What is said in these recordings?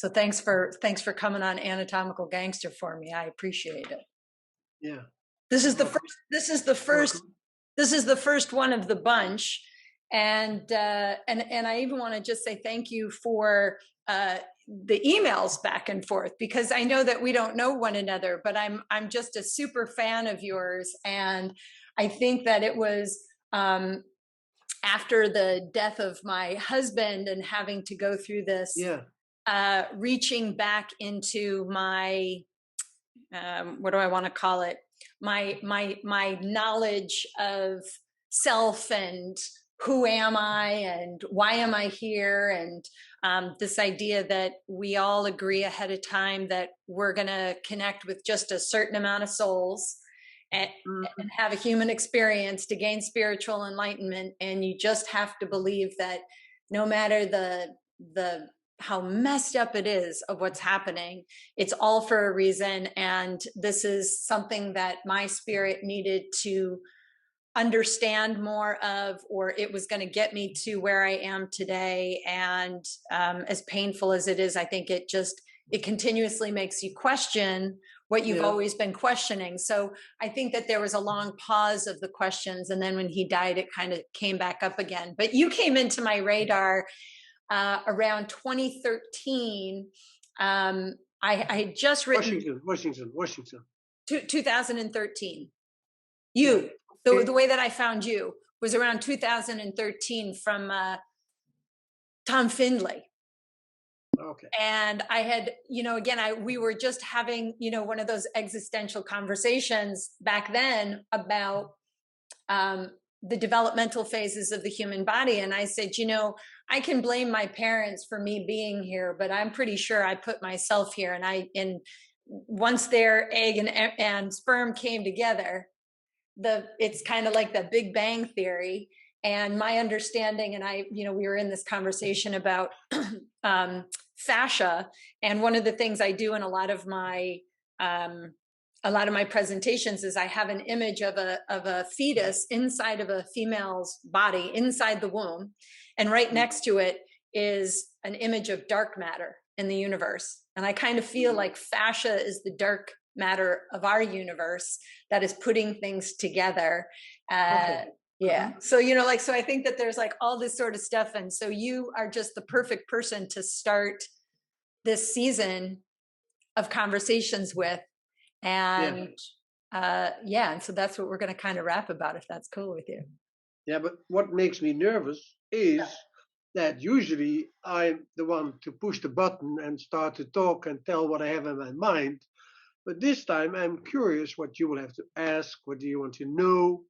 So thanks for coming on Anatomical Gangster for me. I appreciate it. Yeah. This is the first. This is the first. Welcome. This is the first one of the bunch, and I even want to just say thank you for the emails back and forth, because I know that we don't know one another, but I'm just a super fan of yours, and I think that it was after the death of my husband and having to go through this, reaching back into my what do I want to call it? My knowledge of self and who am I and why am I here, and this idea that we all agree ahead of time that we're going to connect with just a certain amount of souls and have a human experience to gain spiritual enlightenment, and you just have to believe that no matter the how messed up it is of what's happening, it's all for a reason. And this is something that my spirit needed to understand more of, or it was going to get me to where I am today. And as painful as it is, I think it continuously makes you question what you've always been questioning. So I think that there was a long pause of the questions, and then when he died, it kind of came back up again. But you came into my radar around 2013. I had just written Washington. 2013. The way that I found you was around 2013 from Tom Findlay. Okay. And I had, we were just having, one of those existential conversations back then about the developmental phases of the human body. And I said, I can blame my parents for me being here, but I'm pretty sure I put myself here. And once their egg and sperm came together, it's kind of like the Big Bang Theory. And my understanding, and we were in this conversation about fascia. And one of the things I do in a lot of my presentations is I have an image of a fetus inside of a female's body, inside the womb. And right next to it is an image of dark matter in the universe. And I kind of feel like fascia is the dark matter of our universe that is putting things together. Yeah. So, so I think that there's like all this sort of stuff. And so you are just the perfect person to start this season of conversations with. And and so that's what we're going to kind of rap about, if that's cool with you. Yeah, but what makes me nervous is that usually I'm the one to push the button and start to talk and tell what I have in my mind. But this time I'm curious what you will have to ask. What do you want to know?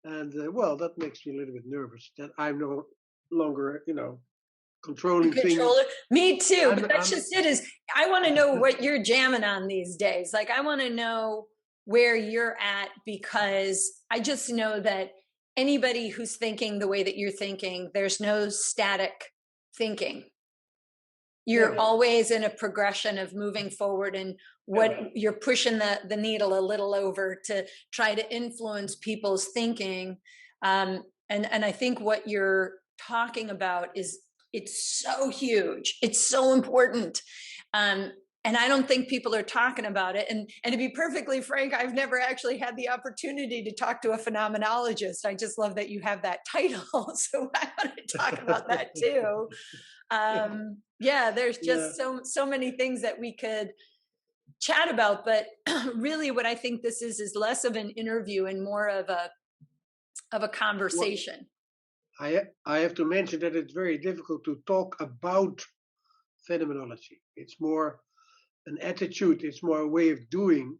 And that makes me a little bit nervous that I'm no longer, controlling things. Me too. But that's just it. Is I want to know what you're jamming on these days. Like I want to know where you're at, because I just know that anybody who's thinking the way that you're thinking, there's no static thinking. You're always in a progression of moving forward, and you're pushing the needle a little over to try to influence people's thinking. And I think what you're talking about it's so huge. It's so important. And I don't think people are talking about it. And to be perfectly frank, I've never actually had the opportunity to talk to a phenomenologist. I just love that you have that title. So I want to talk about that too. There's just so many things that we could chat about, but really what I think this is less of an interview and more of a conversation. Well, I have to mention that it's very difficult to talk about phenomenology. It's more an attitude, it's more a way of doing,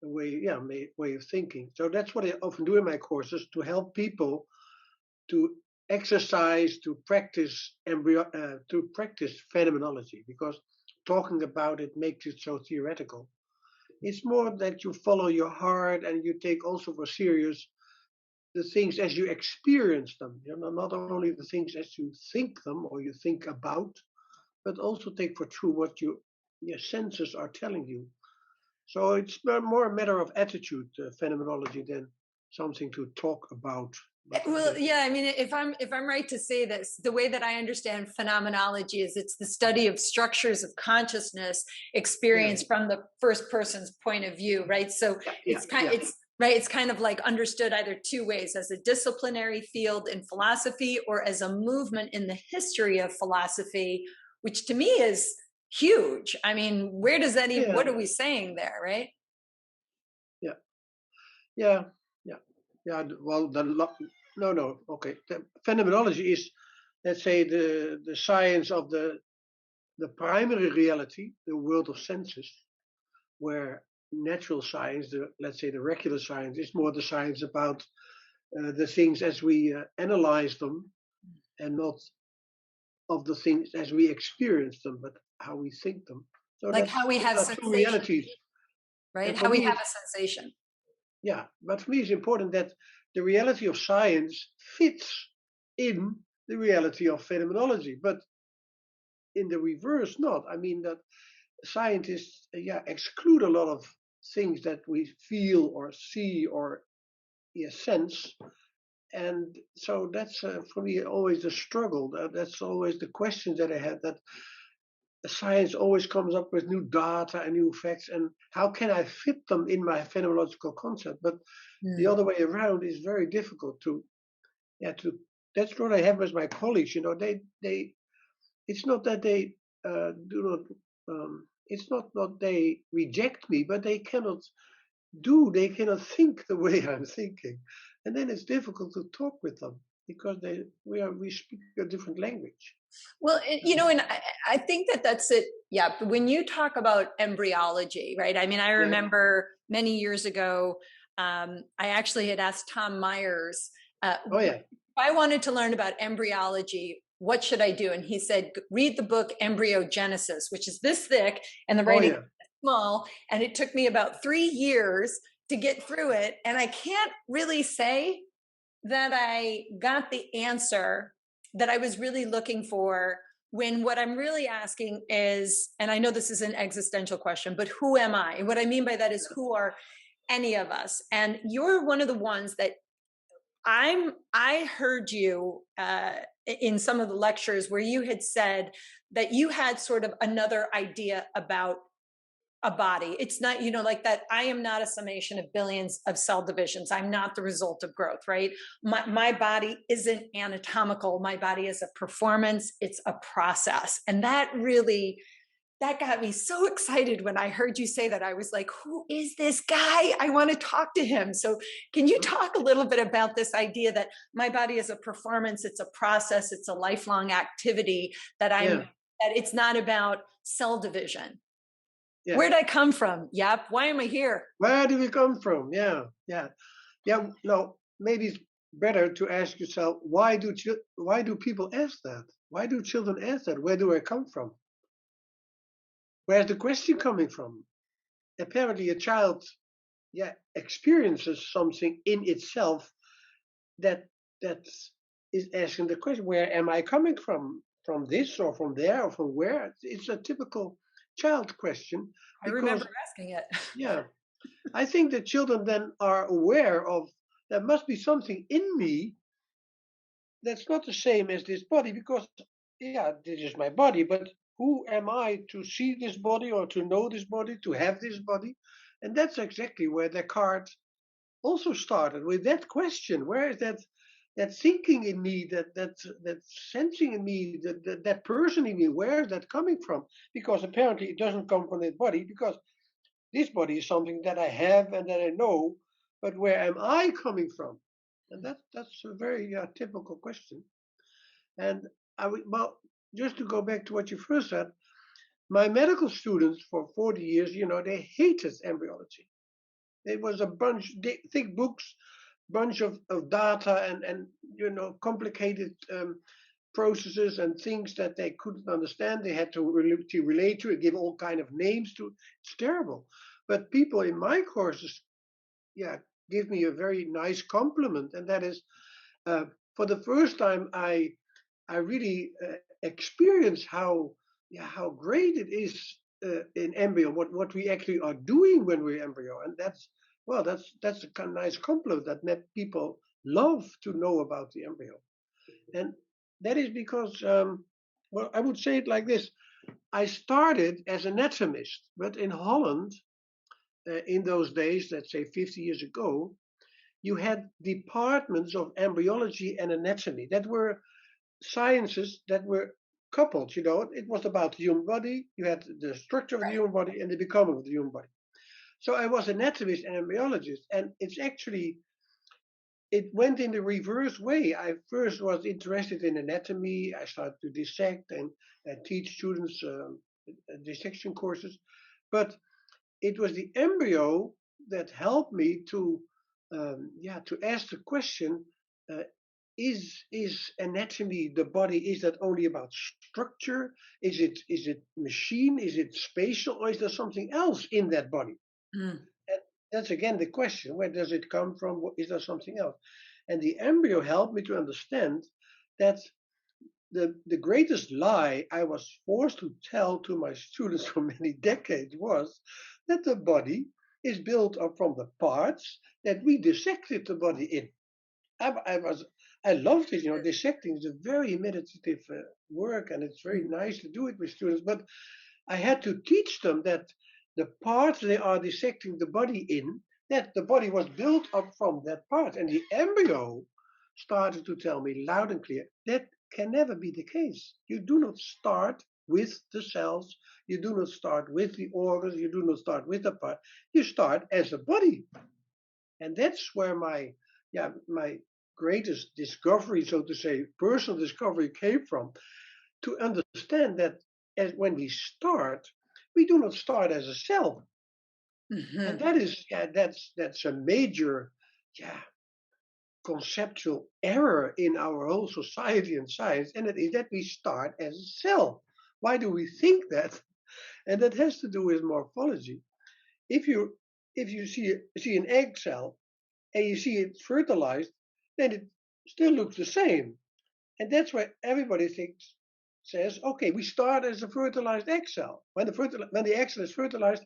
a way of thinking. So that's what I often do in my courses, to help people to exercise, to practice phenomenology, because talking about it makes it so theoretical. It's more that you follow your heart and you take also for serious the things as you experience them. Not only the things as you think them or you think about, but also take for true what your senses are telling you. So it's more a matter of attitude, phenomenology, than something to talk about. Well, yeah, I mean, if I'm right to say this, the way that I understand phenomenology is it's the study of structures of consciousness experienced from the first person's point of view, right? So it's kind of like understood either two ways: as a disciplinary field in philosophy or as a movement in the history of philosophy, which to me is huge. I mean, where does that even? What are we saying there, right? Yeah. Well, okay. The phenomenology is, let's say, the science of the primary reality, the world of senses, where natural science, let's say the regular science, is more the science about the things as we analyze them, and not of the things as we experience them, but how we think them. So like how we have two realities, right? How we have a sensation. Yeah, but for me it's important that the reality of science fits in the reality of phenomenology, but in the reverse not. I mean that scientists exclude a lot of things that we feel or see or sense, and so that's for me always the struggle. That's always the question that I had, that science always comes up with new data and new facts, and how can I fit them in my phenomenological concept? But the other way around is very difficult to that's what I have with my colleagues. They it's not that they do not it's not that they reject me, but they cannot think the way I'm thinking, and then it's difficult to talk with them because we speak a different language. Well, and I think that's it. Yeah. But when you talk about embryology, right? I mean, I remember many years ago, I actually had asked Tom Myers, if I wanted to learn about embryology, what should I do? And he said, read the book Embryogenesis, which is this thick and the writing is small. And it took me about 3 years to get through it. And I can't really say that I got the answer that I was really looking for, when what I'm really asking is, and I know this is an existential question, but who am I? And what I mean by that is, who are any of us? And you're one of the ones that I heard you in some of the lectures where you had said that you had sort of another idea about a body. It's not, like that. I am not a summation of billions of cell divisions. I'm not the result of growth, right? My body isn't anatomical. My body is a performance. It's a process. And that got me so excited when I heard you say that. I was like, who is this guy? I want to talk to him. So can you talk a little bit about this idea that my body is a performance, it's a process, it's a lifelong activity, that that it's not about cell division. Yeah. Where did I come from? Jaap, why am I here? Where do we come from? Yeah. No, maybe it's better to ask yourself, why do people ask that? Why do children ask that? Where do I come from? Where's the question coming from? Apparently, a child, experiences something in itself that is asking the question: where am I coming from? From this or from there or from where? It's a typical child question. I remember asking it. Yeah, I think that children then are aware of, there must be something in me that's not the same as this body, because this is my body, but who am I to see this body or to know this body, to have this body? And that's exactly where Descartes also started, with that question: where is that thinking in me, that sensing in me, that person in me, where is that coming from? Because apparently it doesn't come from that body, because this body is something that I have and that I know, but where am I coming from? And that's a very typical question. And just to go back to what you first said, my medical students for 40 years, they hated embryology. It was a bunch, thick books, bunch of data and complicated processes and things that they couldn't understand. They had to relate to it, give all kind of names to it. It's terrible. But people in my courses, give me a very nice compliment, and that is, for the first time, I really experience how great it is in embryo, what we actually are doing when we're embryo, and that's Well, that's a kind of nice compliment that people love to know about the embryo, and that is because, well, I would say it like this: I started as anatomist, but in Holland, in those days, let's say 50 years ago, you had departments of embryology and anatomy that were sciences that were coupled. It was about the human body. You had the structure of the human body and the becoming of the human body. So I was anatomist and embryologist, and it went in the reverse way. I first was interested in anatomy. I started to dissect and teach students dissection courses, but it was the embryo that helped me to ask the question: uh, is anatomy, the body, is that only about structure? Is it machine? Is it spatial, or is there something else in that body? Mm. And that's again the question: where does it come from? Is there something else? And the embryo helped me to understand that the greatest lie I was forced to tell to my students for many decades was that the body is built up from the parts that we dissected the body in. I loved it. Dissecting is a very meditative work, and it's very nice to do it with students. But I had to teach them that the parts they are dissecting the body in, that the body was built up from that part. And the embryo started to tell me loud and clear that can never be the case. You do not start with the cells, you do not start with the organs, you do not start with the part. You start as a body. And that's where my greatest discovery, so to say, personal discovery came from, to understand that when we start, we do not start as a cell. Mm-hmm. And that's a major conceptual error in our whole society and science, and it is that we start as a cell. Why do we think that? And that has to do with morphology. If you see an egg cell and you see it fertilized, then it still looks the same. And that's why everybody says, okay, we start as a fertilized egg cell. When the egg cell is fertilized,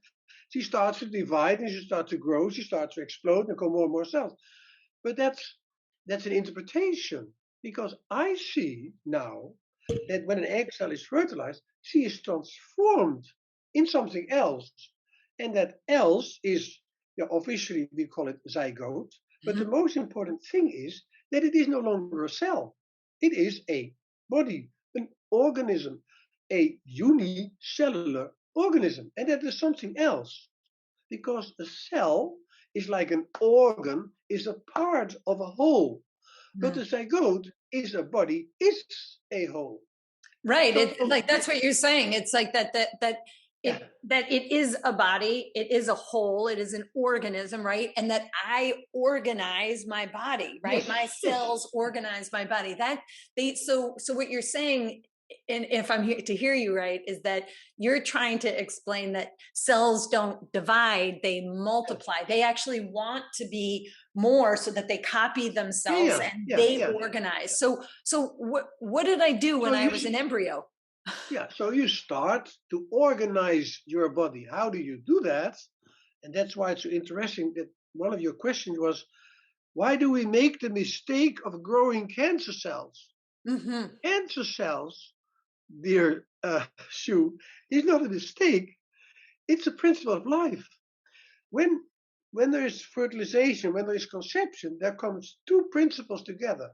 she starts to divide and she starts to grow, she starts to explode and come more and more cells. But that's an interpretation, because I see now that when an egg cell is fertilized, she is transformed in something else. And that else is, officially we call it zygote. But the most important thing is that it is no longer a cell. It is a body, an organism, a unicellular organism. And that is something else. Because a cell is like an organ, is a part of a whole. But the zygote is a body, is a whole. Right. It's like, that's what you're saying. It's like that it is a body, it is a whole, it is an organism, right? And that I organize my body, right? Yes, my cells organize my body. So what you're saying, and if I'm here to hear you right, is that you're trying to explain that cells don't divide, they multiply. They actually want to be more so that they copy themselves and organize. So what did I do when I was an embryo? So you start to organize your body. How do you do that? And that's why it's so interesting that one of your questions was, why do we make the mistake of growing cancer cells? Mm-hmm. Cancer cells, dear Sue, is not a mistake. It's a principle of life. When there is fertilization, when there is conception, there comes two principles together.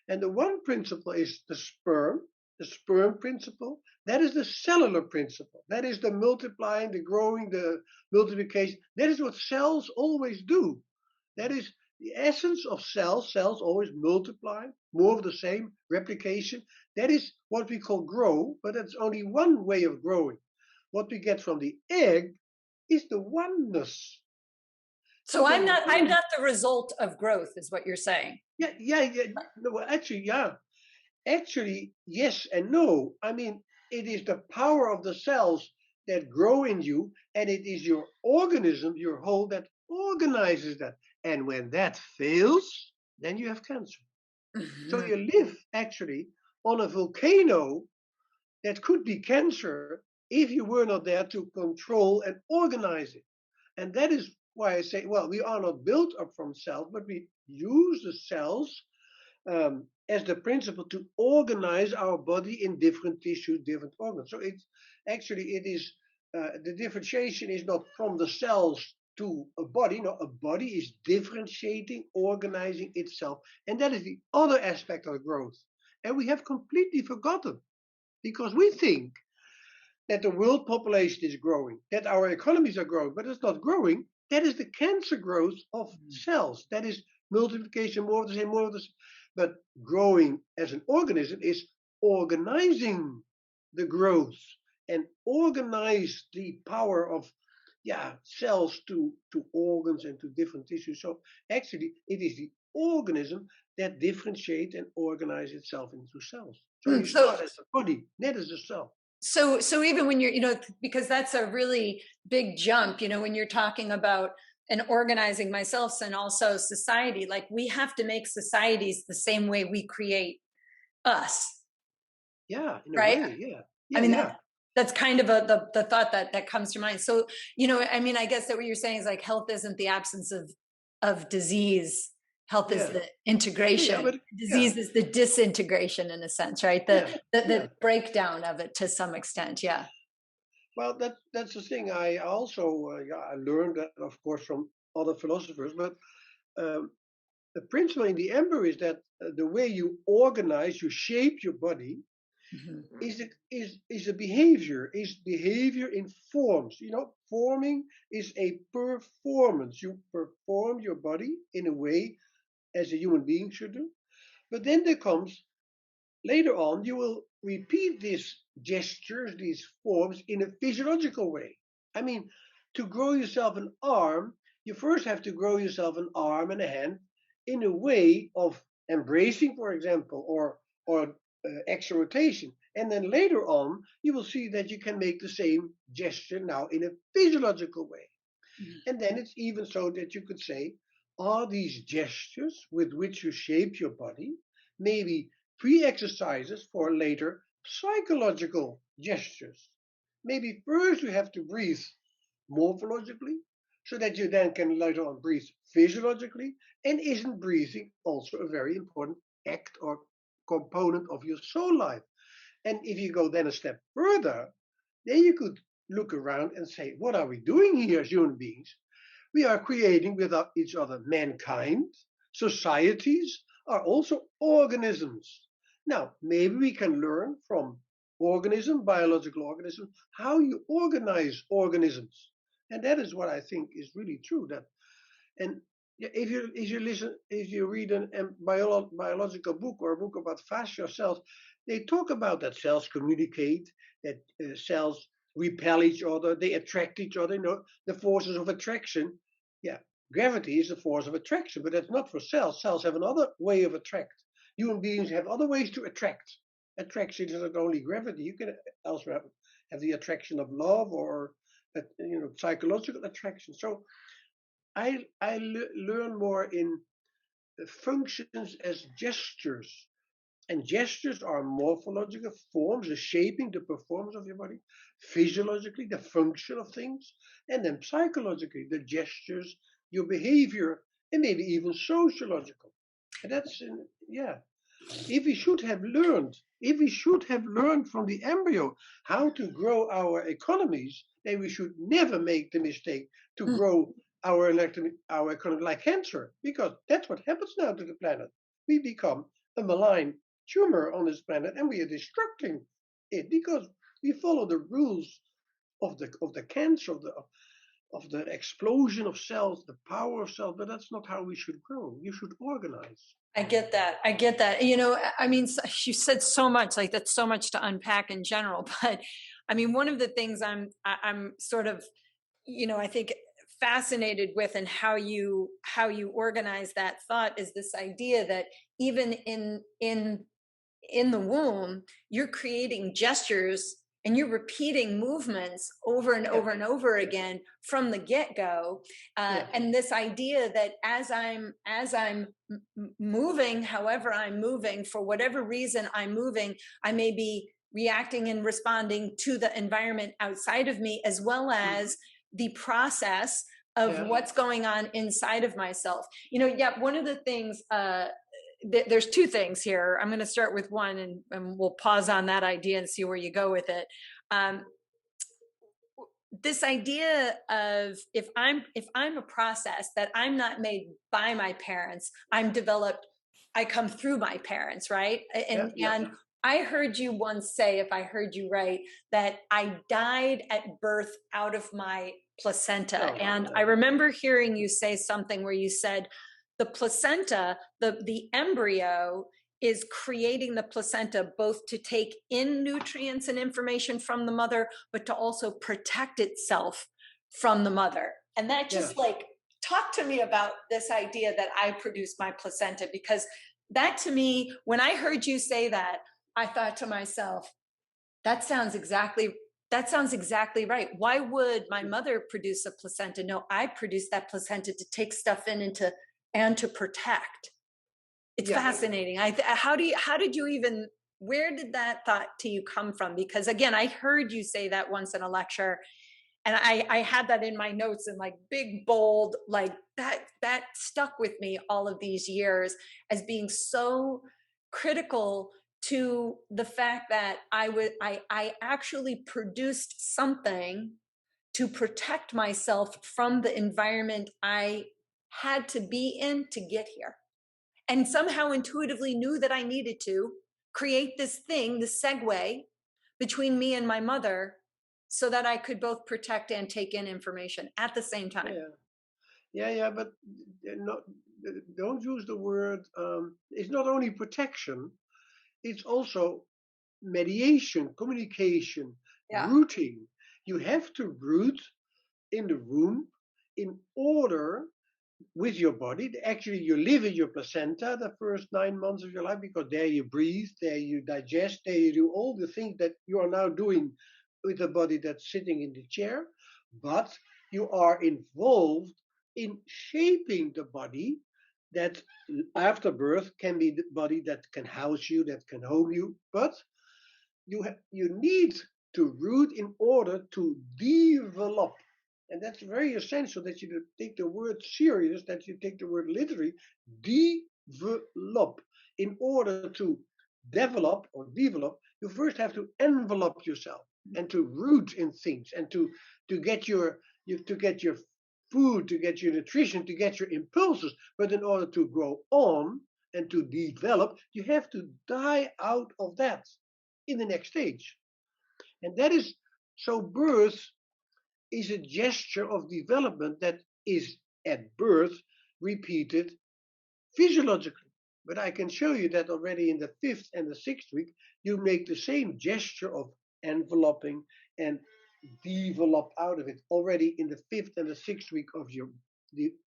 And the one principle is the sperm principle. That is the cellular principle. That is the multiplying, the growing, the multiplication. That is what cells always do. That is the essence of cells. Cells always multiply, more of the same, replication. That is what we call grow, but that's only one way of growing. What we get from the egg is the oneness. So I'm not the result of growth, is what you're saying. Yeah. No, actually, yeah. Actually, yes and no. I mean, it is the power of the cells that grow in you, and it is your organism, your whole, that organizes that. And when that fails, then you have cancer. Mm-hmm. So you live actually on a volcano that could be cancer if you were not there to control and organize it. And that is why I say, well, we are not built up from cells, but we use the cells as the principle to organize our body in different tissues, different organs. So it's actually, it is, the differentiation is not from the cells to a body. No, a body is differentiating, organizing itself. And that is the other aspect of growth. And we have completely forgotten, because we think that the world population is growing, that our economies are growing, but it's not growing. That is the cancer growth of cells. That is multiplication, more of the same, more of the same. But growing as an organism is organizing the growth and organize the power of cells to organs and to different tissues. So actually, it is the organism that differentiate and organize itself into cells. So you start as a body, not as a cell. So even when you're, because that's a really big jump, when you're talking about and organizing myself and also society, like we have to make societies the same way we create us. Yeah, in a right? way, yeah. I mean, that's kind of the thought that comes to mind. So, I mean, I guess that what you're saying is like health isn't the absence of disease. Health is the integration. Disease is the disintegration in a sense, right? The breakdown of it to some extent. Yeah. Well, that's the thing. I also I learned that, of course, from other philosophers. But the principle in the embryo is that the way you organize, you shape your body, is a behavior. Is behavior in forms. Forming is a performance. You perform your body in a way as a human being should do. But then there comes, later on, you will repeat these gestures, these forms, in a physiological way. I mean, to grow yourself an arm, you first have to grow yourself an arm and a hand in a way of embracing, for example, or axial rotation. And then later on, you will see that you can make the same gesture now in a physiological way. And then it's even so that you could say, are these gestures with which you shape your body maybe pre-exercises for later psychological gestures? Maybe first you have to breathe morphologically, so that you then can later on breathe physiologically. And isn't breathing also a very important act or component of your soul life? And if you go then a step further, then you could look around and say, what are we doing here as human beings? We are creating with each other mankind. Societies are also organisms. Now, maybe we can learn from biological organism, how you organize organisms. And that is what I think is really true. And if you read a biological book or a book about fascia cells, they talk about that cells communicate, that cells repel each other, they attract each other. The forces of attraction. Yeah, gravity is the force of attraction, but that's not for cells. Cells have another way of attract. Human beings have other ways to attract. Attraction is not only gravity. You can also have the attraction of love or psychological attraction. So I learn more in functions as gestures. And gestures are morphological forms, the shaping, the performance of your body, physiologically, the function of things, and then psychologically, the gestures, your behavior, and maybe even sociological. And that's, if we should have learned from the embryo how to grow our economies, then we should never make the mistake to grow our economy like cancer, because that's what happens now to the planet. We become a malign tumor on this planet, and we are destructing it because we follow the rules of the cancer, of the explosion of cells, the power of cells. But that's not how we should grow. You should organize. I get that. I mean, you said so much, like that's so much to unpack in general. But I mean, one of the things I'm sort of, I think fascinated with, and how you organize that thought, is this idea that even in the womb, you're creating gestures and you're repeating movements over and over and over again from the get-go. And this idea that as I'm moving, however I'm moving, for whatever reason I'm moving, I may be reacting and responding to the environment outside of me, as well as the process of what's going on inside of myself. Yeah, one of the things, there's two things here. I'm going to start with one, and we'll pause on that idea and see where you go with it. This idea of if I'm a process that I'm not made by my parents, I'm developed, I come through my parents, right? And I heard you once say, if I heard you right, that I died at birth out of my placenta. And I remember hearing you say something where you said the placenta, the embryo, is creating the placenta both to take in nutrients and information from the mother, but to also protect itself from the mother. And that just talk to me about this idea that I produce my placenta, because that, to me, when I heard you say that, I thought to myself, that sounds exactly right. Why would my mother produce a placenta? No, I produce that placenta to take stuff in and to protect. It's fascinating. How did you even, where did that thought to you come from? Because again, I heard you say that once in a lecture, and I had that in my notes in like big, bold, like that stuck with me all of these years as being so critical to the fact that I actually produced something to protect myself from the environment I had to be in to get here. And somehow intuitively knew that I needed to create this thing, this segue between me and my mother, so that I could both protect and take in information at the same time. But don't use the word, it's not only protection, it's also mediation, communication, rooting. You have to root in the womb in order with your body. Actually, you live in your placenta the first 9 months of your life, because there you breathe, there you digest, there you do all the things that you are now doing with the body that's sitting in the chair. But you are involved in shaping the body that after birth can be the body that can house you, that can home you. But you need to root in order to develop. And that's very essential, that you take the word serious, that you take the word literally. Develop. In order to develop, you first have to envelop yourself and to root in things, and to get your food, to get your nutrition, to get your impulses. But in order to grow on and to develop, you have to die out of that in the next stage. And that is, so birth is a gesture of development that is at birth repeated physiologically. But I can show you that already in the 5th and the 6th week, you make the same gesture of enveloping and develop out of it already in the 5th and the 6th week of your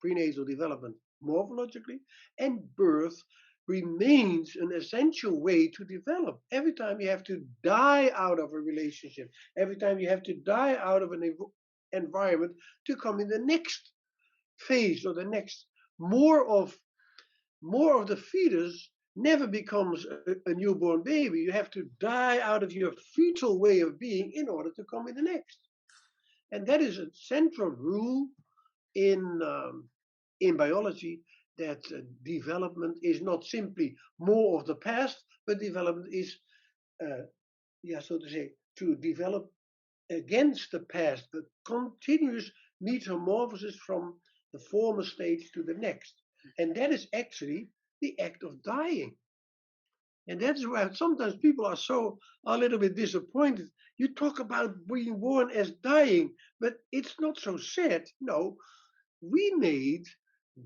prenatal development morphologically. And birth remains an essential way to develop. Every time you have to die out of a relationship, every time you have to die out of an environment to come in the next phase, or the next, more of the fetus never becomes a newborn baby. You have to die out of your fetal way of being in order to come in the next. And that is a central rule in biology, that development is not simply more of the past, but development is, so to say, to develop against the past, a continuous metamorphosis from the former stage to the next. And that is actually the act of dying. And that's why sometimes people are a little bit disappointed. You talk about being born as dying, but it's not so sad. No, we made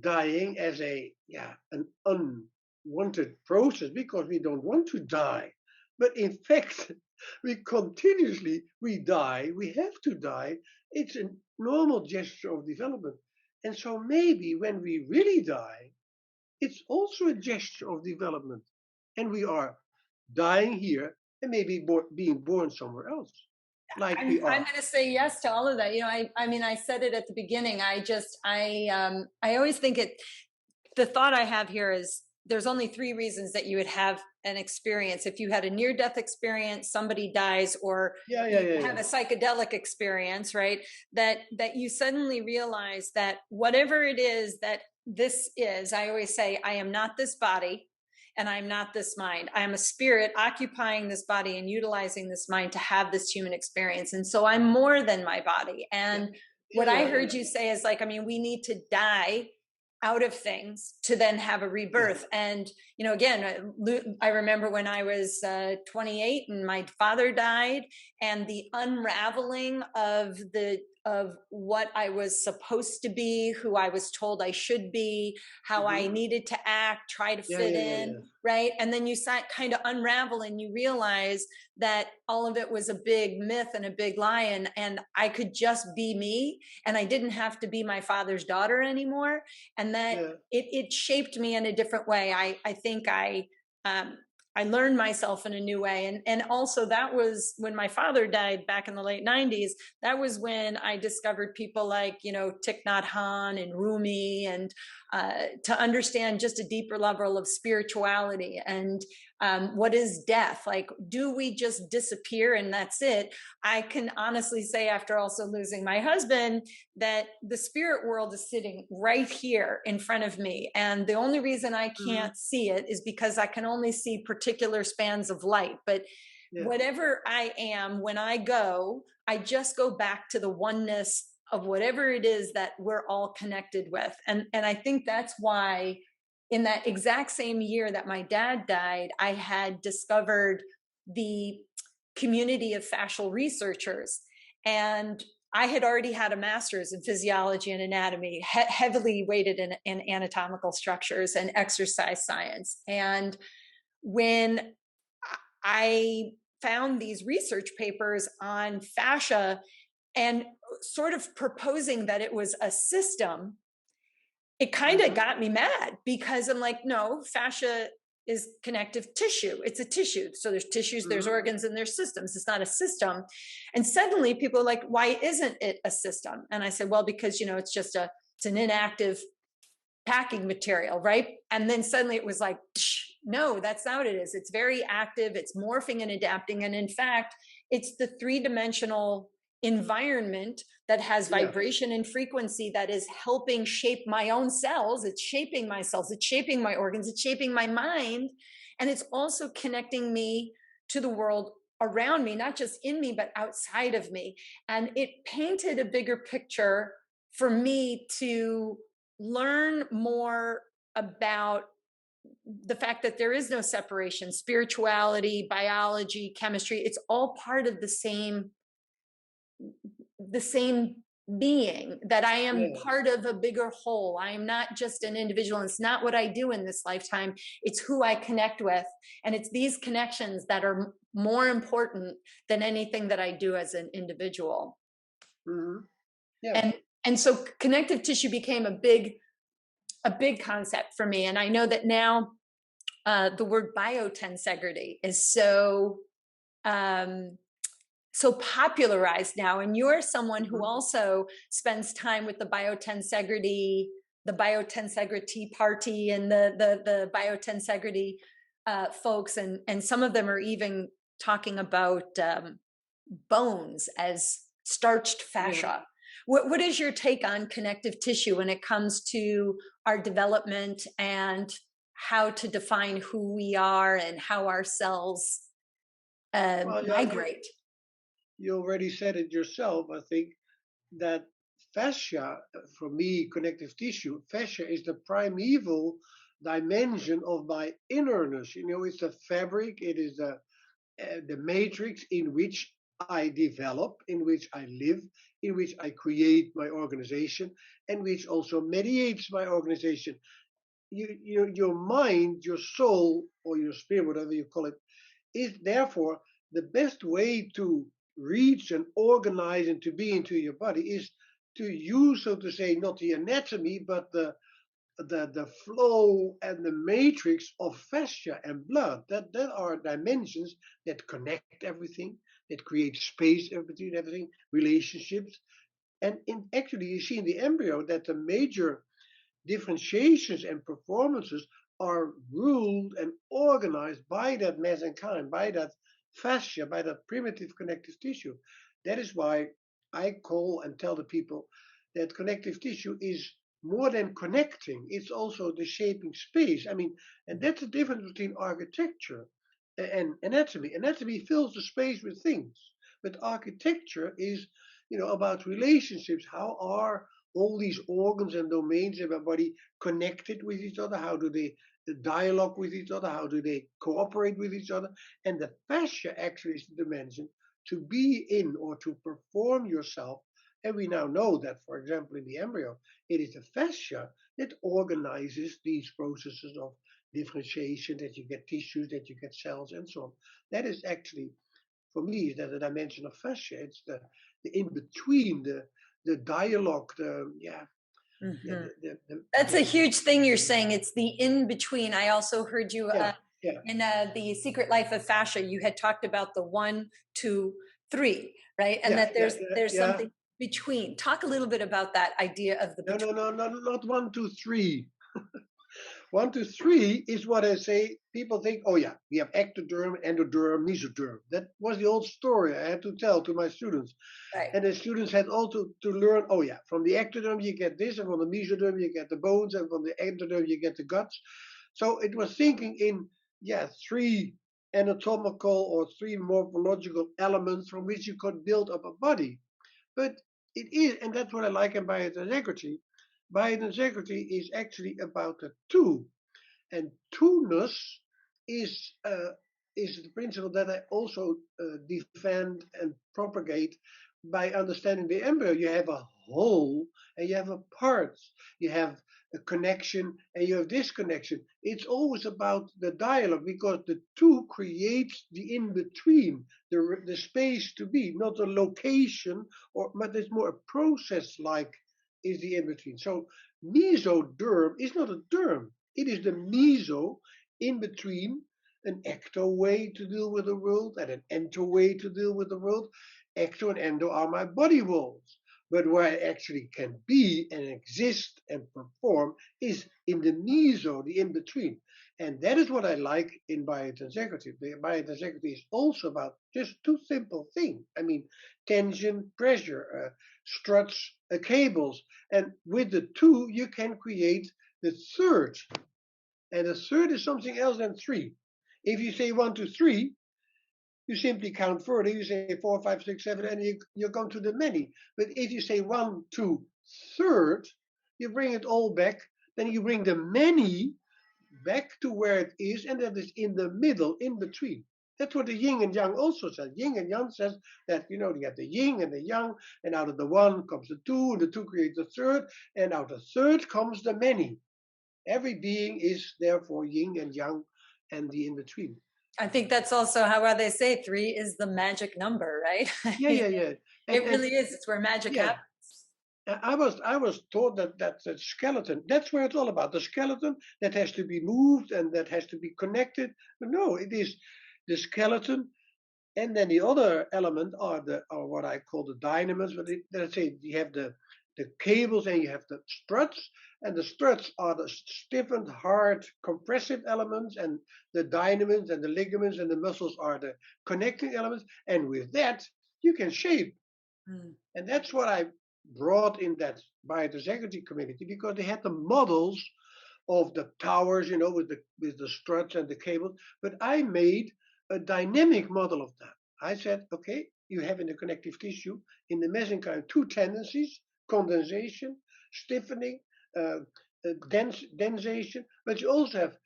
dying as an unwanted process because we don't want to die. But in fact, we die, we have to die. It's a normal gesture of development. And so maybe when we really die, it's also a gesture of development. And we are dying here and maybe being born somewhere else. I'm going to say yes to all of that. I mean, I said it at the beginning. I always think the thought I have here is there's only 3 reasons that you would have an experience. If you had a near-death experience, somebody dies, or Yeah, you have a psychedelic experience, right? That you suddenly realize that whatever it is that this is, I always say, I am not this body and I'm not this mind. I am a spirit occupying this body and utilizing this mind to have this human experience. And so I'm more than my body. And what I heard you say is like, I mean, we need to die out of things to then have a rebirth. And, you know, again, I remember when I was 28 and my father died, and the unraveling of what I was supposed to be, who I was told I should be, how I needed to act, try to fit in, right? And then you kind of unravel and you realize that all of it was a big myth and a big lie, and I could just be me, and I didn't have to be my father's daughter anymore. And that it shaped me in a different way. I think I learned myself in a new way. And also that was when my father died back in the late 90s. That was when I discovered people like, you know, Thich Nhat Hanh and Rumi, and to understand just a deeper level of spirituality and what is death? Like, do we just disappear and that's it? I can honestly say, after also losing my husband, that the spirit world is sitting right here in front of me. And the only reason I can't see it is because I can only see particular spans of light. But whatever I am, when I go, I just go back to the oneness of whatever it is that we're all connected with. And I think that's why in that exact same year that my dad died, I had discovered the community of fascial researchers. And I had already had a master's in physiology and anatomy, heavily weighted in anatomical structures and exercise science. And when I found these research papers on fascia and sort of proposing that it was a system, it kind of got me mad, because I'm like, no, fascia is connective tissue. It's a tissue. So there's tissues, there's organs, and there's systems. It's not a system. And suddenly people are like, why isn't it a system? And I said, well, because, you know, it's an inactive packing material, right? And then suddenly it was like, no, that's not what it is. It's very active. It's morphing and adapting. And in fact, it's the three-dimensional environment that has vibration and frequency that is helping shape my own cells. It's shaping my cells. It's shaping my organs. It's shaping my mind. And it's also connecting me to the world around me, not just in me, but outside of me. And it painted a bigger picture for me to learn more about the fact that there is no separation. Spirituality, biology, chemistry, it's all part of the same being, that I am part of a bigger whole. I am not just an individual. It's not what I do in this lifetime. It's who I connect with. And it's these connections that are more important than anything that I do as an individual. And so connective tissue became a big concept for me. And I know that now the word biotensegrity is so popularized now. And you're someone who also spends time with the Biotensegrity party and the Biotensegrity folks. And some of them are even talking about bones as starched fascia. What is your take on connective tissue when it comes to our development and how to define who we are and how our cells migrate? You already said it yourself. I think that fascia, for me, connective tissue, fascia is the primeval dimension of my innerness. You know, it's the fabric, it is the matrix in which I develop, in which I live, in which I create my organization, and which also mediates my organization. Your mind, your soul, or your spirit, whatever you call it, is therefore the best way to reach and organize and to be into your body is to use, so to say, not the anatomy, but the flow and the matrix of fascia and blood. That are dimensions that connect everything, that create space between everything, relationships. And actually, you see in the embryo that the major differentiations and performances are ruled and organized by that mesenchyme, by that fascia, by that primitive connective tissue. That is why I call and tell the people that connective tissue is more than connecting, it's also the shaping space. I mean, and that's the difference between architecture and anatomy. Anatomy fills the space with things, but architecture is, about relationships. How are all these organs and domains in our body connected with each other? How do they dialogue with each other? How do they cooperate with each other? And the fascia actually is the dimension to be in or to perform yourself. And we now know that, for example, in the embryo, it is the fascia that organizes these processes of differentiation, that you get tissues, that you get cells, and so on. That is actually, for me, is that the dimension of fascia. It's the in between, the dialogue, Mm-hmm. That's a huge thing you're saying. It's the in between. I also heard you in The Secret Life of Fascia. You had talked about the 1, 2, 3, right? And that there's something between. Talk a little bit about that idea of the between. No, not 1, 2, 3. 1, 2, 3 is what I say. People think, oh yeah, we have ectoderm, endoderm, mesoderm. That was the old story I had to tell to my students. Right. And the students had also to learn, oh yeah, from the ectoderm you get this, and from the mesoderm you get the bones, and from the endoderm you get the guts. So it was thinking in, 3 anatomical or 3 morphological elements from which you could build up a body. But it is, and that's what I like in biotensegrity. Biotensegrity is actually about the two, and two-ness is the principle that I also defend and propagate by understanding the embryo. You have a whole and you have a parts. You have a connection and you have disconnection. It's always about the dialogue, because the two creates the in-between, the space to be, not a location, but it's more a process like is the in-between. So mesoderm is not a derm. It is the meso in between an ecto way to deal with the world and an ento way to deal with the world. Ecto and endo are my body walls. But where I actually can be and exist and perform is in the meso, the in between. And that is what I like in biotensegrity. Biotensegrity is also about just two simple things. I mean, tension, pressure, struts, cables. And with the two, you can create the third. And the third is something else than 3. If you say 1, 2, 3, you simply count further. You say 4, 5, 6, 7, and you come to the many. But if you say 1, 2, third, you bring it all back. Then you bring the many back to where it is, and that is in the middle, in between. That's what the yin and yang also says. Yin and yang says that, you have the yin and the yang, and out of the one comes the two, and the two creates the third, and out of the third comes the many. Every being is therefore yin and yang and the in-between. I think that's also how they say 3 is the magic number, right? Yeah. It really is. It's where magic happens. I was taught that skeleton, that's where it's all about. The skeleton that has to be moved and that has to be connected. But no, it is the skeleton. And then the other element are what I call the dynamos. But let's say you have the cables and you have the struts, and the struts are the stiffened, hard, compressive elements, and the dynamins and the ligaments and the muscles are the connecting elements. And with that, you can shape. And that's what I brought in that biotensegrity community, because they had the models of the towers, with the struts and the cables. But I made a dynamic model of that. I said, okay, you have in the connective tissue, in the mesenchyme, 2 tendencies: condensation, stiffening, densation, but you also have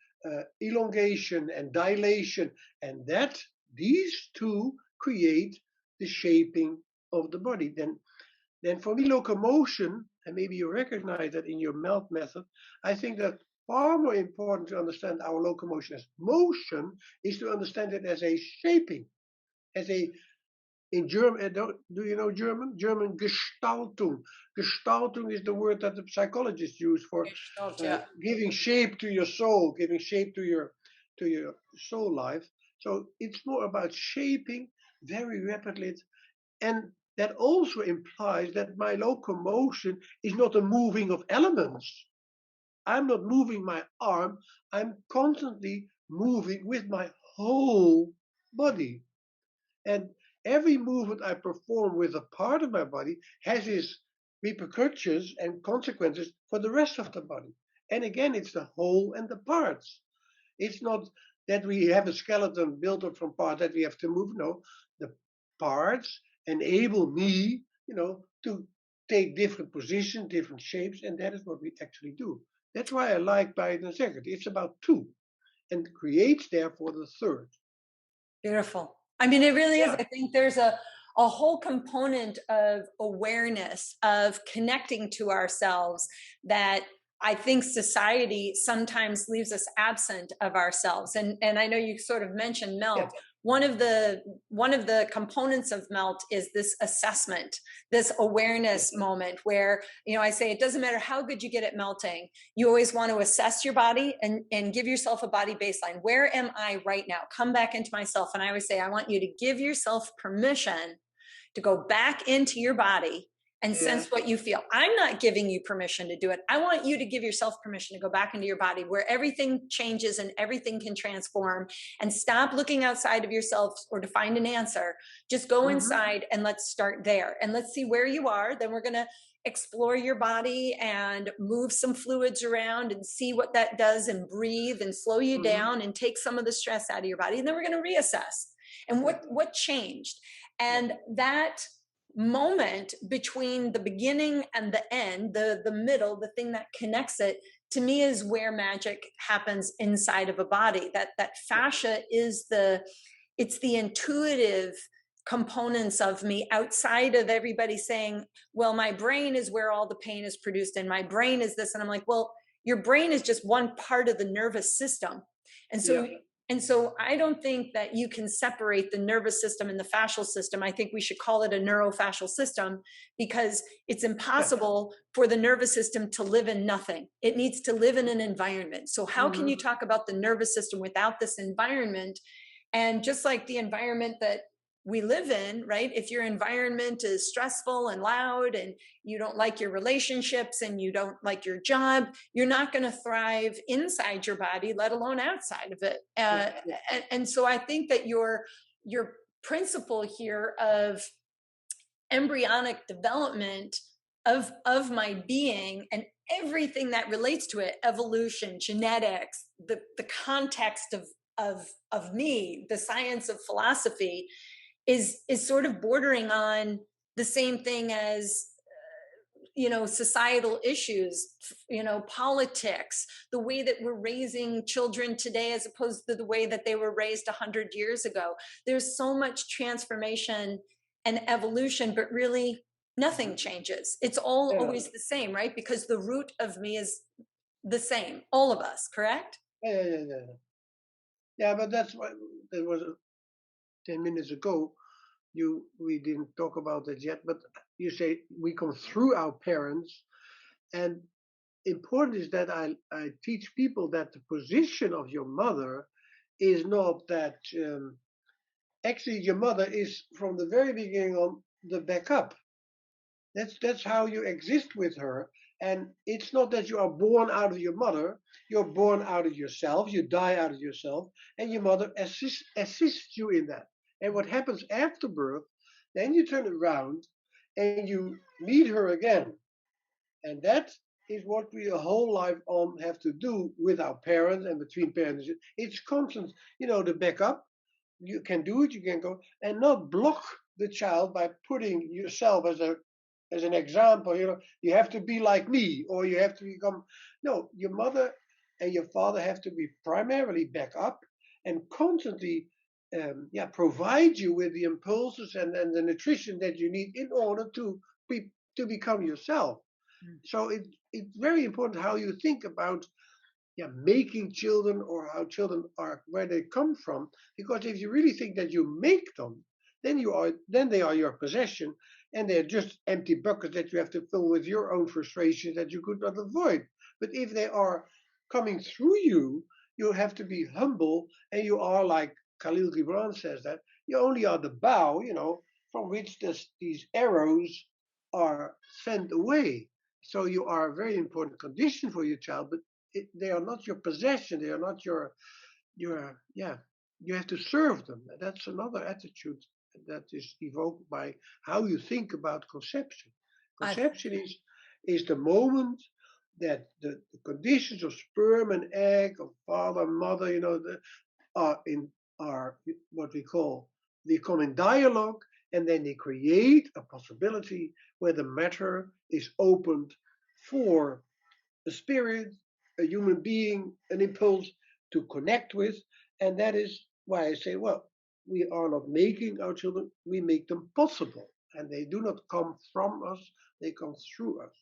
elongation and dilation, and that these two create the shaping of the body. Then for me, locomotion, and maybe you recognize that in your MELT method, I think that far more important to understand our locomotion as motion is to understand it as a shaping, as a, in German, do you know German? German Gestaltung. Gestaltung is the word that the psychologists use for giving shape to your soul, giving shape to your soul life. So it's more about shaping very rapidly. And that also implies that my locomotion is not a moving of elements. I'm not moving my arm, I'm constantly moving with my whole body. And every movement I perform with a part of my body has its repercussions and consequences for the rest of the body. And again, it's the whole and the parts. It's not that we have a skeleton built up from parts that we have to move. No, the parts enable me, to take different positions, different shapes, and that is what we actually do. That's why I like Biotensegrity. It's about two and creates therefore the third. Beautiful. I mean, it really is. Yeah. I think there's a whole component of awareness, of connecting to ourselves, that I think society sometimes leaves us absent of ourselves. And I know you sort of mentioned melt. Yeah. One of the components of melt is this assessment, this awareness moment where, I say it doesn't matter how good you get at melting, you always want to assess your body and give yourself a body baseline. Where am I right now? Come back into myself. And I always say, I want you to give yourself permission to go back into your body and sense what you feel. I'm not giving you permission to do it. I want you to give yourself permission to go back into your body where everything changes and everything can transform, and stop looking outside of yourself or to find an answer. Just go inside and let's start there. And let's see where you are. Then we're going to explore your body and move some fluids around and see what that does, and breathe and slow you down and take some of the stress out of your body. And then we're going to reassess. And what changed? And that moment between the beginning and the end, the middle, the thing that connects it, to me is where magic happens inside of a body. That fascia is it's the intuitive components of me, outside of everybody saying, well, my brain is where all the pain is produced and my brain is this. And I'm like, well, your brain is just one part of the nervous system. And so I don't think that you can separate the nervous system and the fascial system. I think we should call it a neurofascial system, because it's impossible for the nervous system to live in nothing. It needs to live in an environment. So how can you talk about the nervous system without this environment? And just like the environment that we live in, right? If your environment is stressful and loud and you don't like your relationships and you don't like your job, you're not going to thrive inside your body, let alone outside of it. And so I think that your principle here of embryonic development of my being and everything that relates to it, evolution, genetics, the context of me, the science of philosophy, is sort of bordering on the same thing as societal issues, politics, the way that we're raising children today as opposed to the way that they were raised 100 years ago. There's so much transformation and evolution, but really nothing changes. It's all always the same, right? Because the root of me is the same, all of us, correct? Yeah, but that's why there was 10 minutes ago. We didn't talk about that yet, but you say we come through our parents, and important is that I teach people that the position of your mother is not that actually your mother is from the very beginning on the backup. That's how you exist with her. And it's not that you are born out of your mother, you're born out of yourself, you die out of yourself, and your mother assists you in that. And what happens after birth, then you turn around and you meet her again. And that is what we a whole life on have to do with our parents and between parents. It's constant, the backup. You can do it, you can go, and not block the child by putting yourself as an example. You have to be like me, or you have to become. No, your mother and your father have to be primarily back up and constantly provide you with the impulses and the nutrition that you need in order to become yourself. So it's very important how you think about making children, or how children are, where they come from. Because if you really think that you make them, then they are your possession, and they're just empty buckets that you have to fill with your own frustrations that you could not avoid. But if they are coming through you, you have to be humble, and you are, like Khalil Gibran says, that you only are the bow, from which these arrows are sent away. So you are a very important condition for your child, but they are not your possession. They are not your yeah. You have to serve them. That's another attitude that is evoked by how you think about conception. Conception is the moment that the conditions of sperm and egg, of father, mother, are what they come in dialogue, and then they create a possibility where the matter is opened for a spirit, a human being, an impulse to connect with. And that is why I say, well, we are not making our children, we make them possible. And they do not come from us, they come through us.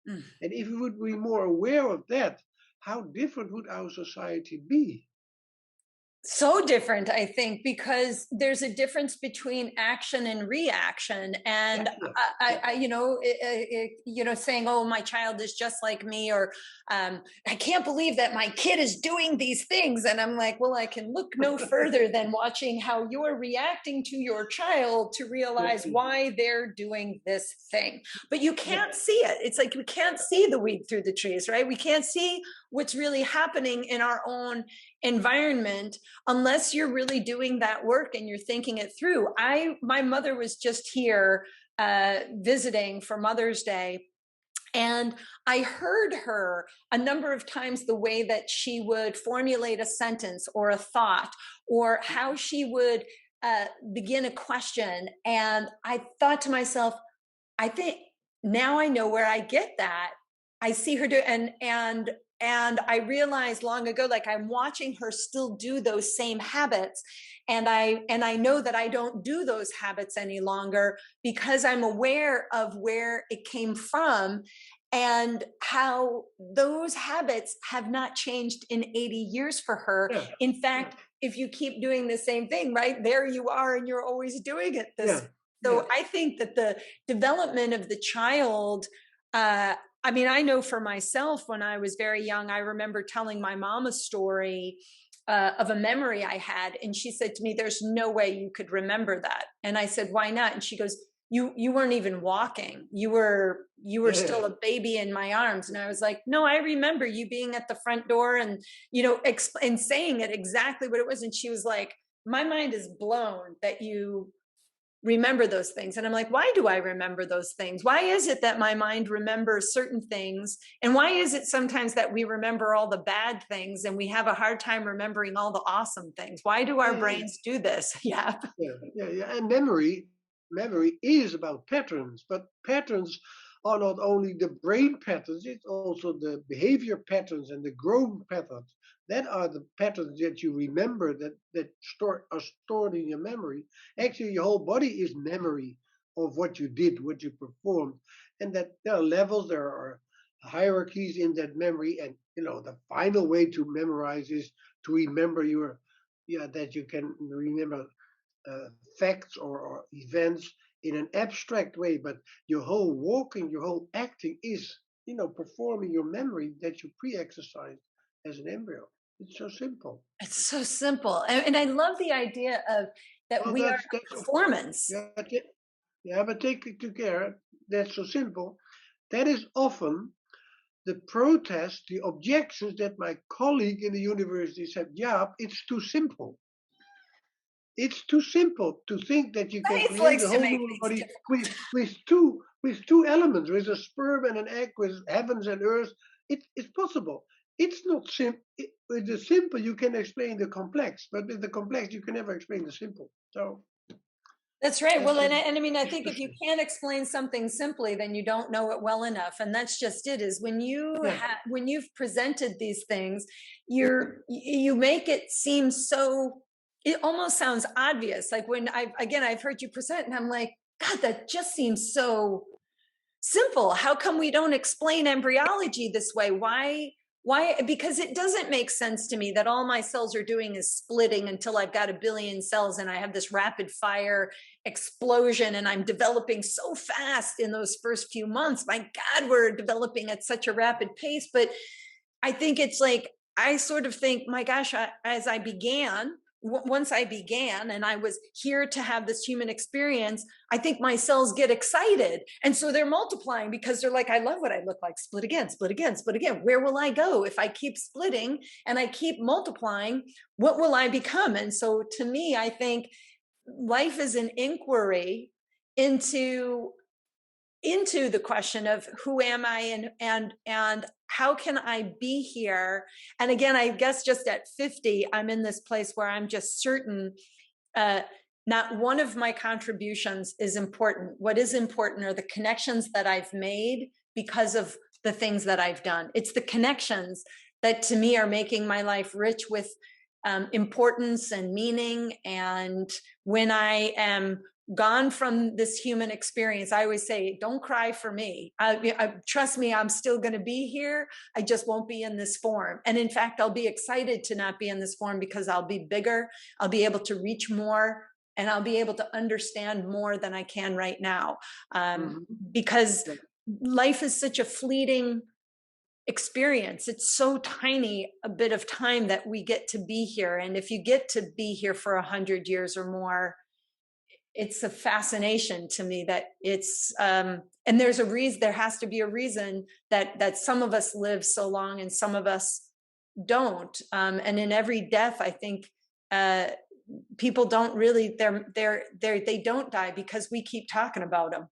Mm. And if we would be more aware of that, how different would our society be? So different, I think, because there's a difference between action and reaction. And saying, "Oh, my child is just like me," or "I can't believe that my kid is doing these things," and I'm like, well, I can look no further than watching how you're reacting to your child to realize why they're doing this thing. But you can't see it. It's like we can't see the weed through the trees, right? We can't see what's really happening in our own environment unless you're really doing that work and you're thinking it through. My mother was just here visiting for Mother's Day, and I heard her a number of times, the way that she would formulate a sentence or a thought, or how she would begin a question. And I thought to myself, I think now I know where I get that. I see her do, and I realized long ago, like, I'm watching her still do those same habits. And I know that I don't do those habits any longer because I'm aware of where it came from and how those habits have not changed in 80 years for her. Yeah. In fact, if you keep doing the same thing, right, there you are, and you're always doing it this. So I think that the development of the child, I mean, I know for myself, when I was very young, I remember telling my mom a story of a memory I had. And she said to me, "There's no way you could remember that." And I said, "Why not?" And she goes, you weren't even walking. You were still a baby in my arms." And I was like, "No, I remember you being at the front door and, and saying it exactly what it was." And she was like, "My mind is blown that you remember those things." And I'm like, why do I remember those things? Why is it that my mind remembers certain things? And why is it sometimes that we remember all the bad things and we have a hard time remembering all the awesome things? Why do our brains do this? Yeah. And memory is about patterns, but patterns are not only the brain patterns, it's also the behavior patterns and the growth patterns. That are the patterns that you remember, that are stored in your memory. Actually, your whole body is memory of what you did, what you performed, and that there are levels, there are hierarchies in that memory. And the final way to memorize is to remember that you can remember facts or events in an abstract way, but your whole walking, your whole acting is performing your memory that you pre-exercised as an embryo. It's so simple. It's so simple. And I love the idea of that. Well, we are performance. But take care. That's so simple. That is often the protest, the objections that my colleague in the university said, Jaap, it's too simple. It's too simple to think that you can create a whole human body with two elements, with a sperm and an egg, with heavens and earth. It's possible. It's not simple. With the simple, you can explain the complex, but with the complex, you can never explain the simple. So that's right. Well, and I mean, I think if you can't explain something simply, then you don't know it well enough. And that's just it. Is when when you've presented these things, you make it seem so. It almost sounds obvious. Like when I've heard you present, and I'm like, God, that just seems so simple. How come we don't explain embryology this way? Why? Because it doesn't make sense to me that all my cells are doing is splitting until I've got 1 billion cells and I have this rapid fire explosion and I'm developing so fast in those first few months. My God, we're developing at such a rapid pace. But I think it's like, I sort of think, my gosh, as I began, once I began and I was here to have this human experience, I think my cells get excited. And so they're multiplying because they're like, I love what I look like. Split again, split again, split again. Where will I go if I keep splitting and I keep multiplying? What will I become? And so to me, I think life is an inquiry into the question of who am I and how can I be here? And again, I guess just at 50, I'm in this place where I'm just certain not one of my contributions is important. What is important are the connections that I've made because of the things that I've done. It's the connections that to me are making my life rich with importance and meaning. And when I am gone from this human experience, I always say, don't cry for me. Trust me, I'm still going to be here. I just won't be in this form. And in fact, I'll be excited to not be in this form because I'll be bigger. I'll be able to reach more and I'll be able to understand more than I can right now. Because life is such a fleeting experience. It's so tiny a bit of time that we get to be here. And if you get to be here for 100 years or more, it's a fascination to me that it's and there's a reason, there has to be a reason that some of us live so long and some of us don't. And in every death, I think people don't really they don't die because we keep talking about them,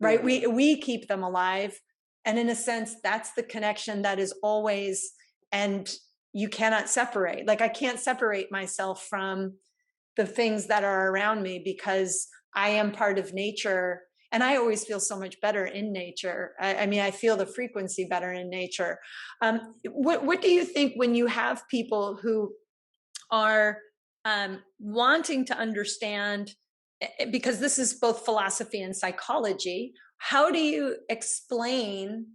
right? Yeah. We keep them alive, and in a sense, that's the connection that is always, and you cannot separate. Like I can't separate myself from the things that are around me because I am part of nature, and I always feel so much better in nature. I mean, I feel the frequency better in nature. What do you think when you have people who are wanting to understand, because this is both philosophy and psychology, how do you explain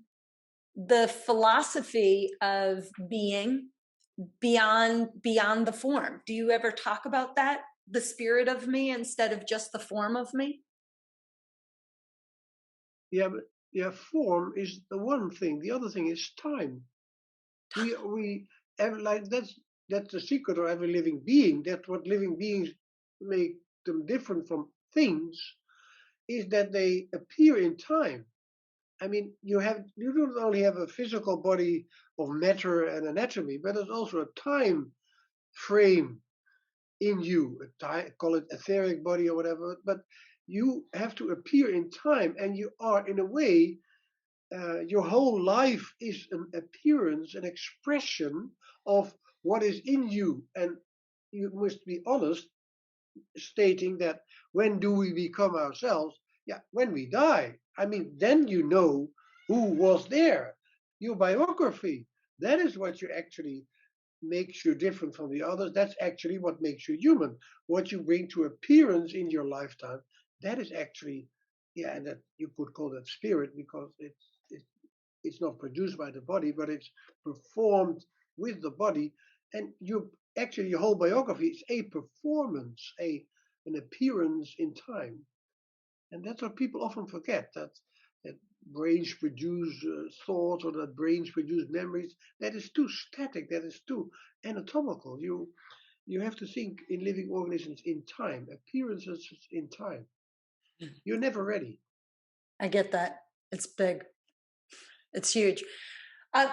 the philosophy of being beyond the form? Do you ever talk about that, the spirit of me instead of just the form of me? Yeah, but yeah, form is the one thing. The other thing is time. We like that's the secret of every living being. That's what living beings make them different from things, is that they appear in time. I mean, you don't only have a physical body of matter and anatomy, but there's also a time frame in you. Call it etheric body or whatever. But you have to appear in time, and you are, in a way, your whole life is an appearance, an expression of what is in you. And you must be honest, stating that when do we become ourselves? Yeah, when we die. I mean, then you know who was there. Your biography. That is what you actually makes you different from the others. That's actually what makes you human. What you bring to appearance in your lifetime. That is actually, yeah, and that you could call that spirit because it's not produced by the body, but it's performed with the body. And you actually your whole biography is a performance, an appearance in time. And that's what people often forget, that brains produce thoughts, or that brains produce memories. That is too static, that is too anatomical. You have to think in living organisms in time, appearances in time. You're never ready. I get that. It's big. It's huge.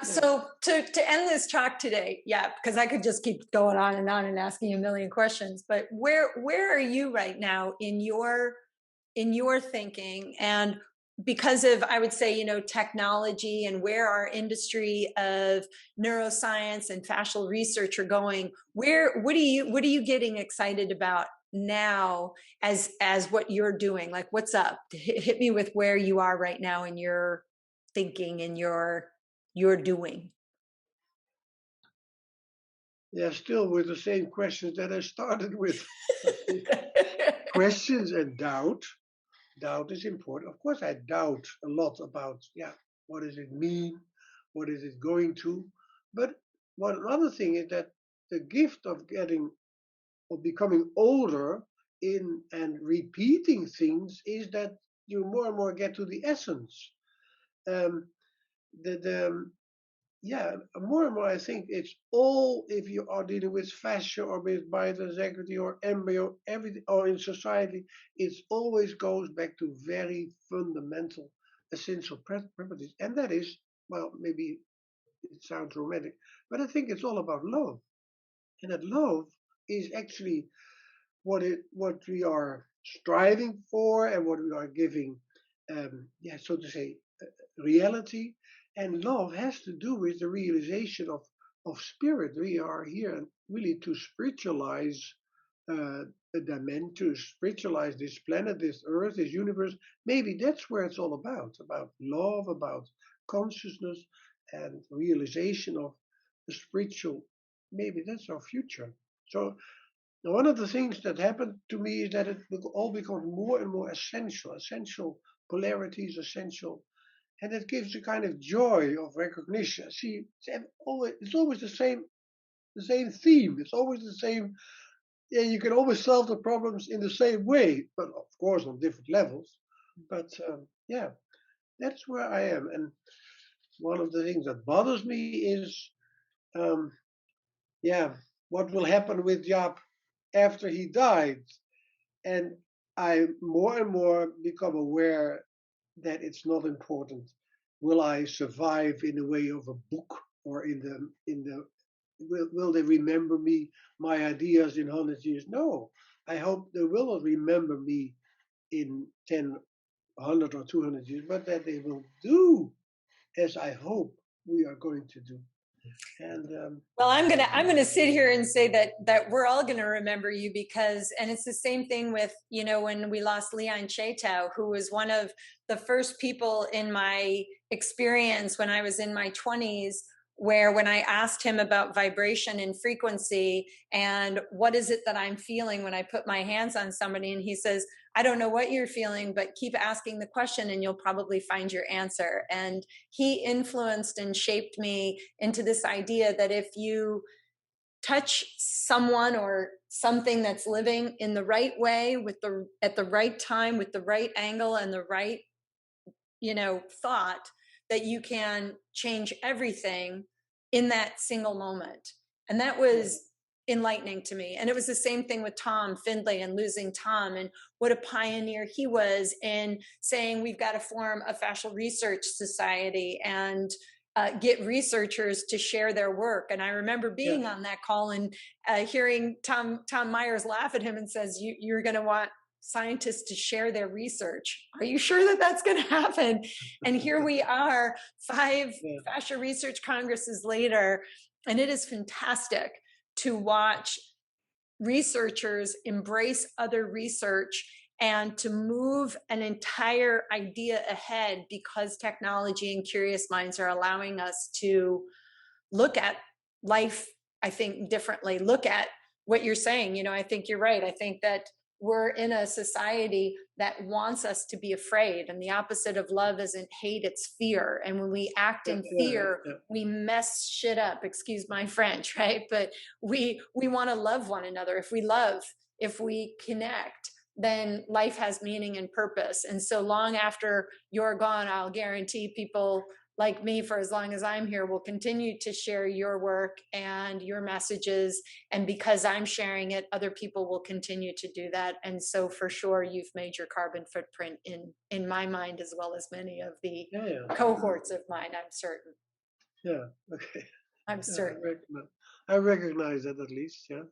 So to end this talk today, yeah, because I could just keep going on and asking you a million questions, but where are you right now in your thinking? And because of, I would say, technology and where our industry of neuroscience and fascial research are going, what are you getting excited about now as what you're doing? Like, what's up? Hit me with where you are right now in your thinking and your doing. Yeah, still with the same questions that I started with. Questions and doubt. Doubt is important. Of course, I doubt a lot about, what does it mean? What is it going to? But one other thing is that the gift of becoming older and repeating things is that you more and more get to the essence. The yeah, more and more I think it's all, if you are dealing with fascia or with biotensegrity or embryo, everything, or in society, it always goes back to very fundamental, essential properties. And that is, well, maybe it sounds romantic, but I think it's all about love. And that love is actually what we are striving for and what we are giving, yeah, so to say, reality. And love has to do with the realization of spirit. We are here really to spiritualize a dimension, to spiritualize this planet, this earth, this universe. Maybe that's where it's all about love, about consciousness and realization of the spiritual. Maybe that's our future. So now, one of the things that happened to me is that it all becomes more and more essential, essential polarities, essential, and it gives a kind of joy of recognition. See, it's always the same theme. It's always the same. Yeah, you can always solve the problems in the same way, but of course on different levels. But yeah, that's where I am. And one of the things that bothers me is, um, yeah, what will happen with Jaap after he died? And I more and more become aware that it's not important. Will I survive in the way of a book, or in the will they remember me, my ideas in 100 years? No, I hope they will not remember me in 10, 100 or 200 years, but that they will do as I hope we are going to do. And well, I'm gonna sit here and say that we're all gonna remember you, because, and it's the same thing with, when we lost Leon Chaitow, who was one of the first people in my experience when I was in my 20s, where when I asked him about vibration and frequency and what is it that I'm feeling when I put my hands on somebody, and he says, I don't know what you're feeling, but keep asking the question and you'll probably find your answer. And he influenced and shaped me into this idea that if you touch someone or something that's living in the right way, at the right time, with the right angle and the right, thought, that you can change everything in that single moment. And that was enlightening to me. And it was the same thing with Tom Findlay and losing Tom, and what a pioneer he was in saying we've got to form a fascial research society and get researchers to share their work. And I remember being on that call and hearing Tom Myers laugh at him and says, you're going to want scientists to share their research. Are you sure that that's going to happen? And here we are, 5 fascia research congresses later, and it is fantastic to watch researchers embrace other research and to move an entire idea ahead, because technology and curious minds are allowing us to look at life, I think, differently. Look at what you're saying. I think you're right. I think that we're in a society that wants us to be afraid, and the opposite of love isn't hate, it's fear. And when we act in fear, we mess shit up, excuse my French, right? But we want to love one another. If we love, if we connect, then life has meaning and purpose. And so long after you're gone, I'll guarantee people like me, for as long as I'm here, will continue to share your work and your messages. And because I'm sharing it, other people will continue to do that. And so for sure, you've made your carbon footprint in my mind, as well as many of the cohorts of mine, I'm certain. Yeah, okay. I'm certain. I recognize that, at least, yeah.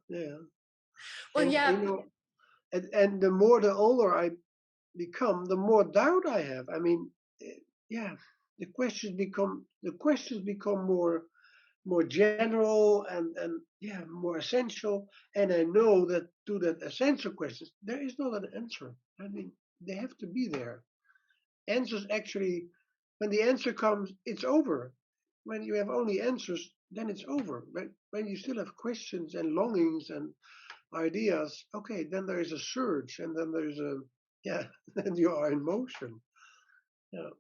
Well, and, and the older I become, the more doubt I have. I mean, yeah, the questions become more general and yeah, more essential. And I know that to that essential questions, there is not an answer. I mean, they have to be there. Answers actually, when the answer comes, it's over. When you have only answers, then it's over. But when you still have questions and longings and ideas, okay, then there is a surge, and then there's and you are in motion. Yeah.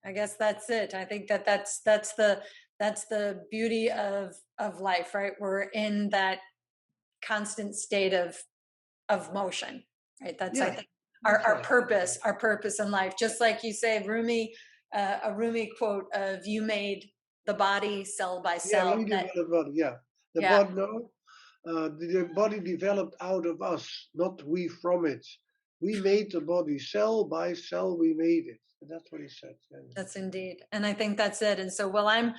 I guess that's it. I think that's the beauty of life, right? We're in that constant state of motion, right? That's I think our purpose in life. Just like you say, a Rumi quote of, you made the body cell by Yeah, cell. we develop the body. Yeah, the Yeah, body. No, the body developed out of us, not we from it. We made the body cell by cell. We made it. And that's what he said. Yeah. that's indeed. And I think that's it. And so, well, I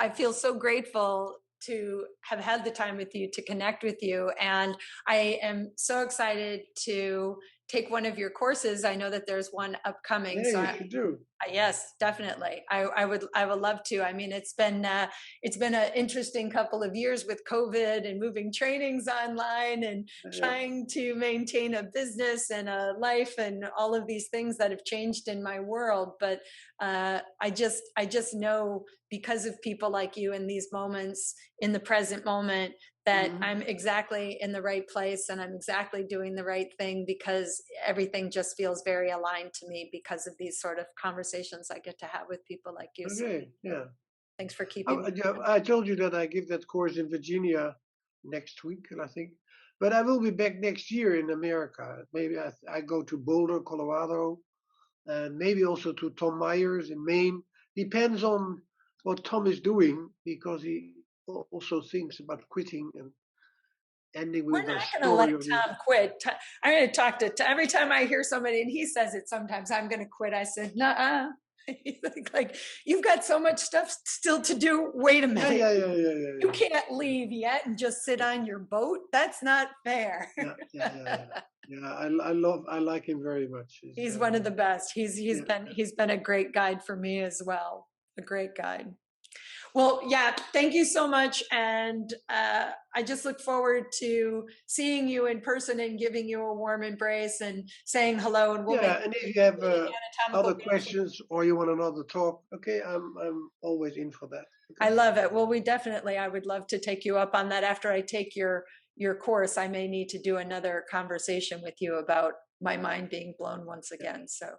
feel so grateful to have had the time with you, to connect with you. And I am so excited to take one of your courses. I know that there's one upcoming. Yeah, So you should do. yes, definitely. I would love to. I mean, it's been an interesting couple of years with COVID and moving trainings online and trying to maintain a business and a life and all of these things that have changed in my world. But I just know, because of people like you in these moments, in the present moment, that I'm exactly in the right place and I'm exactly doing the right thing, because everything just feels very aligned to me because of these sort of conversations I get to have with people like you. Okay, yeah. Thanks for keeping me. I told you that I give that course in Virginia next week, I think. But I will be back next year in America. Maybe I go to Boulder, Colorado, and maybe also to Tom Myers in Maine. Depends on what Tom is doing, because he also thinks about quitting and ending with We're a not going to let story of his. Tom quit. I'm going to talk to every time I hear somebody and he says it sometimes, I'm going to quit. I said, nah. Like, you've got so much stuff still to do. Wait a minute. Yeah. You can't leave yet and just sit on your boat. That's not fair. Yeah. I like him very much. He's one of the best. He's been a great guide for me as well. A great guide. Well, yeah, thank you so much. And I just look forward to seeing you in person and giving you a warm embrace and saying hello. And and if you have other questions or you want another talk, okay, I'm always in for that. Okay? I love it. Well, I would love to take you up on that. After I take your course, I may need to do another conversation with you about my mind being blown once again. So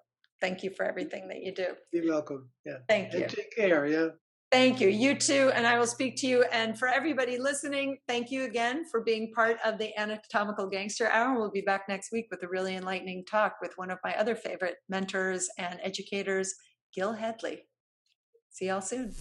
thank you for everything that you do. You're welcome. Yeah. Thank you. And take care. Yeah. Thank you. You too. And I will speak to you. And for everybody listening, thank you again for being part of the Anatomical Gangster Hour. We'll be back next week with a really enlightening talk with one of my other favorite mentors and educators, Gil Headley. See y'all soon.